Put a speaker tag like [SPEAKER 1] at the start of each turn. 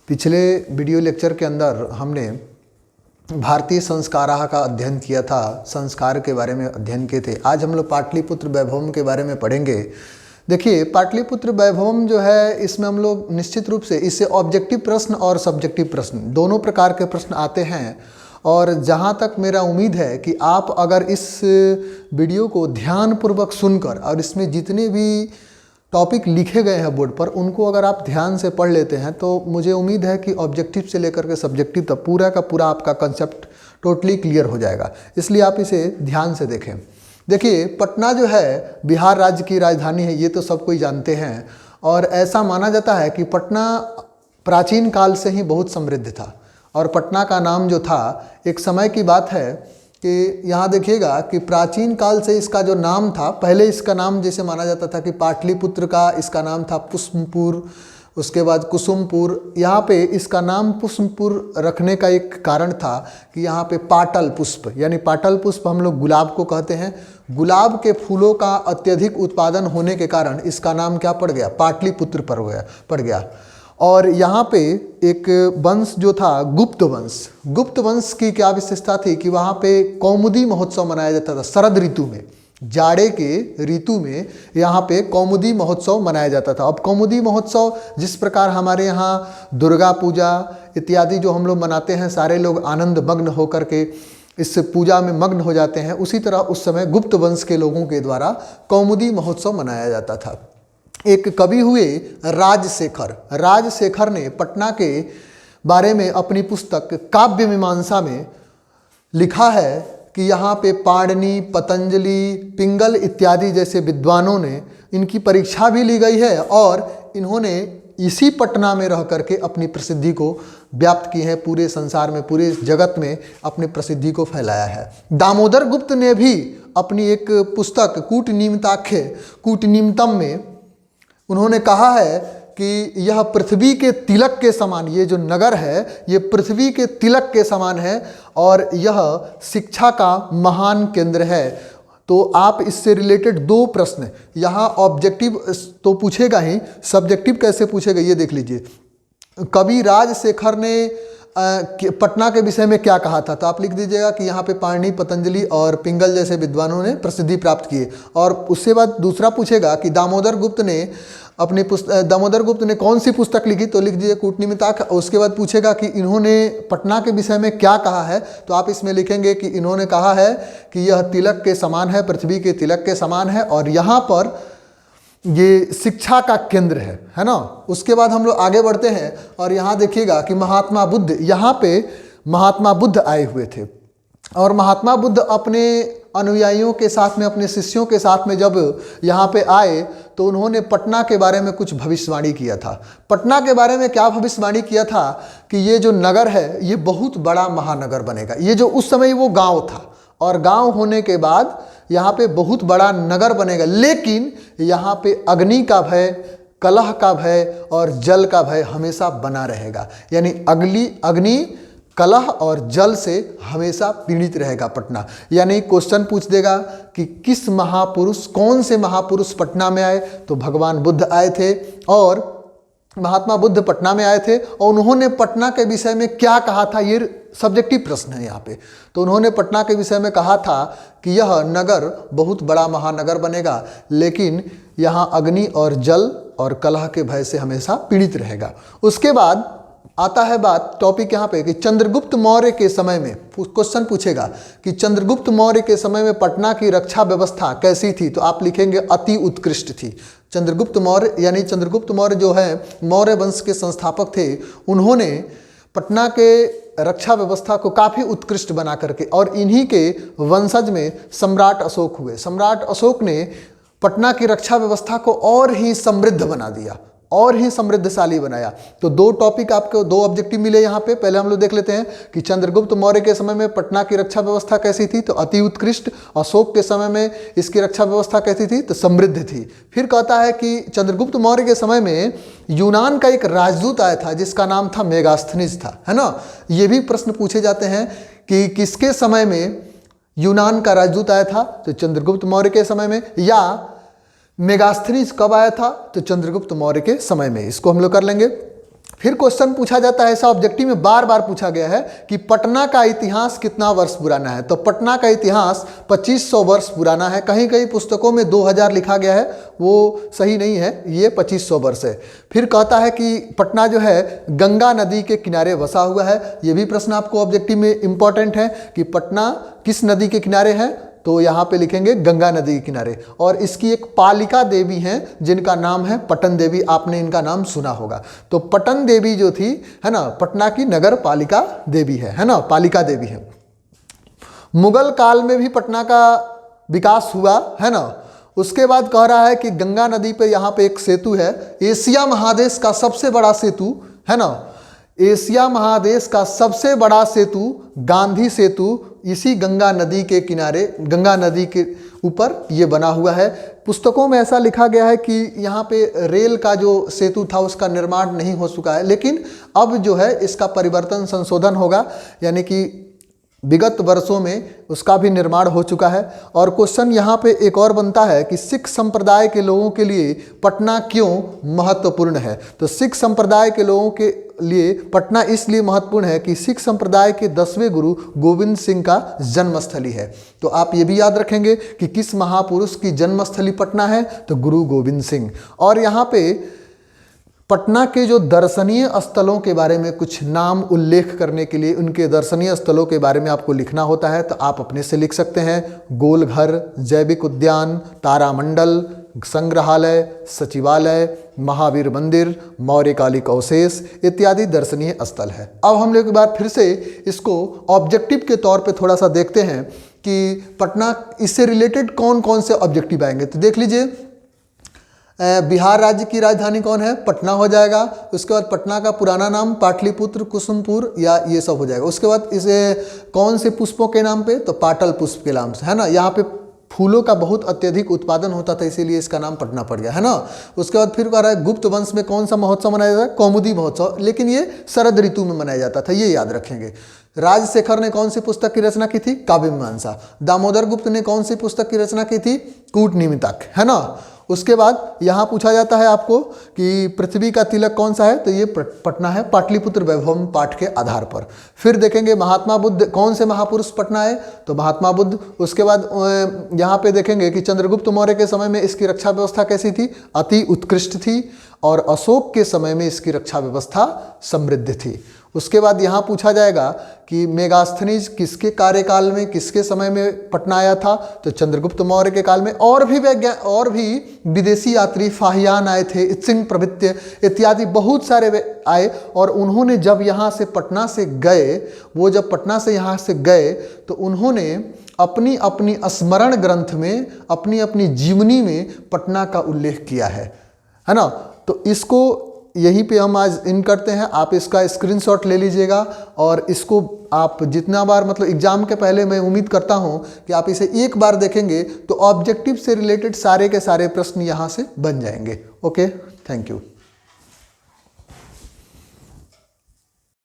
[SPEAKER 1] पिछले video lecture के अंदर हमने भारतीय संस्काराः का अध्ययन किया था, संस्कार के बारे में अध्ययन किए थे। आज हम लोग पाटलिपुत्र वैभवम के बारे में पढ़ेंगे। देखिए, पाटलिपुत्र वैभवम जो है, इसमें हम लोग निश्चित रूप से इससे ऑब्जेक्टिव प्रश्न और सब्जेक्टिव प्रश्न दोनों प्रकार के प्रश्न आते हैं। और जहाँ तक मेरा उम्मीद है कि आप अगर इस वीडियो को ध्यानपूर्वक सुनकर और इसमें जितने भी टॉपिक लिखे गए हैं बोर्ड पर उनको अगर आप ध्यान से पढ़ लेते हैं तो मुझे उम्मीद है कि ऑब्जेक्टिव से लेकर के सब्जेक्टिव तक पूरा का पूरा आपका कंसेप्ट टोटली क्लियर हो जाएगा। इसलिए आप इसे ध्यान से देखें। देखिए, पटना जो है बिहार राज्य की राजधानी है, ये तो सब कोई जानते हैं। और ऐसा माना जाता है कि पटना प्राचीन काल से ही बहुत समृद्ध था। और पटना का नाम जो था, एक समय की बात है कि यहाँ देखिएगा कि प्राचीन काल से इसका जो नाम था, पहले इसका नाम जैसे माना जाता था कि पाटलिपुत्र का इसका नाम था पुष्पपुर, उसके बाद कुसुमपुर। यहाँ पे इसका नाम पुष्पपुर रखने का एक कारण था कि यहाँ पे पाटल पुष्प, यानी पाटल पुष्प हम लोग गुलाब को कहते हैं। गुलाब के फूलों का अत्यधिक उत्पादन होने के कारण इसका नाम क्या पड़ गया, पाटलिपुत्र पड़ गया। और यहाँ पे एक वंश जो था गुप्त वंश, गुप्त वंश की क्या विशेषता थी कि वहाँ पे कौमुदी महोत्सव मनाया जाता था। शरद ऋतु में, जाड़े के ऋतु में यहाँ पे कौमुदी महोत्सव मनाया जाता था। अब कौमुदी महोत्सव जिस प्रकार हमारे यहाँ दुर्गा पूजा इत्यादि जो हम लोग मनाते हैं, सारे लोग आनंद मग्न होकर के इस पूजा में मग्न हो जाते हैं, उसी तरह उस समय गुप्त वंश के लोगों के द्वारा कौमुदी महोत्सव मनाया जाता था। एक कवि हुए राजशेखर, राजशेखर ने पटना के बारे में अपनी पुस्तक काव्य मीमांसा में लिखा है कि यहाँ पे पाणिनि, पतंजलि, पिंगल इत्यादि जैसे विद्वानों ने इनकी परीक्षा भी ली गई है और इन्होंने इसी पटना में रह करके अपनी प्रसिद्धि को व्याप्त की है, पूरे संसार में, पूरे जगत में अपनी प्रसिद्धि को फैलाया है। दामोदर गुप्त ने भी अपनी एक पुस्तक कूटनीमताख्य, कूटनीमतम में उन्होंने कहा है कि यह पृथ्वी के तिलक के समान, ये जो नगर है ये पृथ्वी के तिलक के समान है और यह शिक्षा का महान केंद्र है। तो आप इससे रिलेटेड दो प्रश्न यहाँ ऑब्जेक्टिव तो पूछेगा ही, सब्जेक्टिव कैसे पूछेगा ये देख लीजिए। कवि राजशेखर ने पटना के विषय में क्या कहा था, तो आप लिख दीजिएगा कि यहाँ पे पाणिनि, पतंजलि और पिंगल जैसे विद्वानों ने प्रसिद्धि प्राप्त की। और उसके बाद दूसरा पूछेगा कि दामोदर गुप्त ने अपनी दामोदर गुप्त ने कौन सी पुस्तक लिखी, तो लिख दीजिए कूटनीमताख्य। उसके बाद पूछेगा कि इन्होंने पटना के विषय में क्या कहा है, तो आप इसमें लिखेंगे कि इन्होंने कहा है कि यह तिलक के समान है, पृथ्वी के तिलक के समान है और यहाँ पर ये शिक्षा का केंद्र है ना। उसके बाद हम लोग आगे बढ़ते हैं और यहाँ देखिएगा कि महात्मा बुद्ध, यहाँ पे महात्मा बुद्ध आए हुए थे। और महात्मा बुद्ध अपने अनुयायियों के साथ में, अपने शिष्यों के साथ में जब यहाँ पे आए तो उन्होंने पटना के बारे में कुछ भविष्यवाणी किया था। पटना के बारे में क्या भविष्यवाणी किया था कि ये जो नगर है ये बहुत बड़ा महानगर बनेगा। ये जो उस समय वो गाँव था और गाँव होने के बाद यहाँ पे बहुत बड़ा नगर बनेगा, लेकिन यहाँ पे अग्नि का भय, कलह का भय और जल का भय हमेशा बना रहेगा। यानी अग्नि, कलह और जल से हमेशा पीड़ित रहेगा पटना। यानी क्वेश्चन पूछ देगा कि किस महापुरुष, कौन से महापुरुष पटना में आए, तो भगवान बुद्ध आए थे और महात्मा बुद्ध पटना में आए थे और उन्होंने पटना के विषय में क्या कहा था, ये सब्जेक्टिव प्रश्न है यहाँ पे। तो उन्होंने पटना के विषय में कहा था कि यह नगर बहुत बड़ा महानगर बनेगा, लेकिन यहाँ अग्नि और जल और कलह के भय से हमेशा पीड़ित रहेगा। उसके बाद आता है बात, टॉपिक यहाँ पे कि चंद्रगुप्त मौर्य के समय में क्वेश्चन पूछेगा कि चंद्रगुप्त मौर्य के समय में पटना की रक्षा व्यवस्था कैसी थी, तो आप लिखेंगे अति उत्कृष्ट थी। चंद्रगुप्त मौर्य, यानी चंद्रगुप्त मौर्य जो है मौर्य वंश के संस्थापक थे, उन्होंने पटना के रक्षा व्यवस्था को काफ़ी उत्कृष्ट बना करके, और इन्हीं के वंशज में सम्राट अशोक हुए। सम्राट अशोक ने पटना की रक्षा व्यवस्था को और ही समृद्ध बना दिया, और ही समृद्धशाली बनाया। तो दो टॉपिक आपको, दो ऑब्जेक्टिव मिले यहाँ पे। पहले हम लोग देख लेते हैं कि चंद्रगुप्त मौर्य के समय में पटना की रक्षा व्यवस्था कैसी थी, तो अति उत्कृष्ट। अशोक के समय में इसकी रक्षा व्यवस्था कैसी थी, तो समृद्ध थी। फिर कहता है कि चंद्रगुप्त मौर्य के समय में यूनान का एक राजदूत आया था जिसका नाम था मेगास्थनीज था, है ना। ये भी प्रश्न पूछे जाते हैं कि किसके समय में यूनान का राजदूत आया था, तो चंद्रगुप्त मौर्य के समय में, या मेगास्थनीज कब आया था, तो चंद्रगुप्त मौर्य के समय में। इसको हम लोग कर लेंगे। फिर क्वेश्चन पूछा जाता है, ऐसा ऑब्जेक्टिव में बार बार पूछा गया है कि पटना का इतिहास कितना वर्ष पुराना है। तो पटना का इतिहास 2500 वर्ष पुराना है। कहीं कहीं पुस्तकों में 2000 लिखा गया है, वो सही नहीं है, ये 2500 वर्ष है। फिर कहता है कि पटना जो है गंगा नदी के किनारे बसा हुआ है। ये भी प्रश्न आपको ऑब्जेक्टिव में इंपॉर्टेंट है कि पटना किस नदी के किनारे है, तो यहाँ पे लिखेंगे गंगा नदी के किनारे। और इसकी एक पालिका देवी हैं जिनका नाम है पटन देवी, आपने इनका नाम सुना होगा। तो पटन देवी जो थी, है ना, पटना की नगर पालिका देवी है ना, पालिका देवी है। मुगल काल में भी पटना का विकास हुआ, है ना। उसके बाद कह रहा है कि गंगा नदी पे यहाँ पे एक सेतु है, एशिया महादेश का सबसे बड़ा सेतु, है ना, एशिया महादेश का सबसे बड़ा सेतु गांधी सेतु इसी गंगा नदी के किनारे, गंगा नदी के ऊपर ये बना हुआ है। पुस्तकों में ऐसा लिखा गया है कि यहाँ पे रेल का जो सेतु था उसका निर्माण नहीं हो चुका है, लेकिन अब जो है इसका परिवर्तन संशोधन होगा, यानी कि विगत वर्षों में उसका भी निर्माण हो चुका है। और क्वेश्चन यहाँ पे एक और बनता है कि सिख संप्रदाय के लोगों के लिए पटना क्यों महत्वपूर्ण है। तो सिख संप्रदाय के लोगों के लिए पटना इसलिए महत्वपूर्ण है कि सिख संप्रदाय के 10वें गुरु गोविंद सिंह का जन्मस्थली है। तो आप ये भी याद रखेंगे कि किस महापुरुष की जन्मस्थली पटना है, तो गुरु गोविंद सिंह। और यहाँ पे पटना के जो दर्शनीय स्थलों के बारे में कुछ नाम उल्लेख करने के लिए उनके दर्शनीय स्थलों के बारे में आपको लिखना होता है, तो आप अपने से लिख सकते हैं। गोलघर, जैविक उद्यान, तारामंडल, संग्रहालय, सचिवालय, महावीर मंदिर, मौर्यकालिक अवशेष इत्यादि दर्शनीय स्थल है। अब हम लोग एक बार फिर से इसको ऑब्जेक्टिव के तौर पे थोड़ा सा देखते हैं कि पटना, इससे रिलेटेड कौन कौन से ऑब्जेक्टिव आएंगे। तो देख लीजिए, बिहार राज्य की राजधानी कौन है, पटना हो जाएगा। उसके बाद पटना का पुराना नाम पाटलिपुत्र, कुसुमपुर या ये सब हो जाएगा। उसके बाद इसे कौन से पुष्पों के नाम पे, तो पाटल पुष्प के नाम से, है ना। यहाँ पे फूलों का बहुत अत्यधिक उत्पादन होता था, इसीलिए इसका नाम पटना पड़ गया, है ना। उसके बाद फिर कह रहा है गुप्त वंश में कौन सा महोत्सव मनाया जाता है, कौमुदी महोत्सव, लेकिन ये शरद ऋतु में मनाया जाता था, ये याद रखेंगे। राजशेखर ने कौन सी पुस्तक की रचना की थी, काव्य मीमांसा। दामोदर गुप्त ने कौन सी पुस्तक की रचना की थी, कूटनीमितक, है ना। उसके बाद यहाँ पूछा जाता है आपको कि पृथ्वी का तिलक कौन सा है, तो ये पटना है, पाटलिपुत्र वैभव पाठ के आधार पर। फिर देखेंगे महात्मा बुद्ध, कौन से महापुरुष पटना है, तो महात्मा बुद्ध। उसके बाद यहाँ पे देखेंगे कि चंद्रगुप्त मौर्य के समय में इसकी रक्षा व्यवस्था कैसी थी, अति उत्कृष्ट थी, और अशोक के समय में इसकी रक्षा व्यवस्था समृद्ध थी। उसके बाद यहाँ पूछा जाएगा कि मेगास्थनीज किसके कार्यकाल में, किसके समय में पटना आया था, तो चंद्रगुप्त मौर्य के काल में। और भी विदेशी यात्री फाहियान आए थे, इत्सिंग प्रभृत्य इत्यादि बहुत सारे आए, और उन्होंने जब यहाँ से पटना से गए, वो जब पटना से यहाँ से गए तो उन्होंने अपनी अपनी स्मरण ग्रंथ में, अपनी अपनी जीवनी में पटना का उल्लेख किया है ना। तो इसको यहीं पे हम आज इन करते हैं। आप इसका स्क्रीनशॉट ले लीजिएगा, और इसको आप जितना बार, मतलब एग्जाम के पहले, मैं उम्मीद करता हूं कि आप इसे एक बार देखेंगे तो ऑब्जेक्टिव से रिलेटेड सारे के सारे प्रश्न यहाँ से बन जाएंगे। Okay, thank you.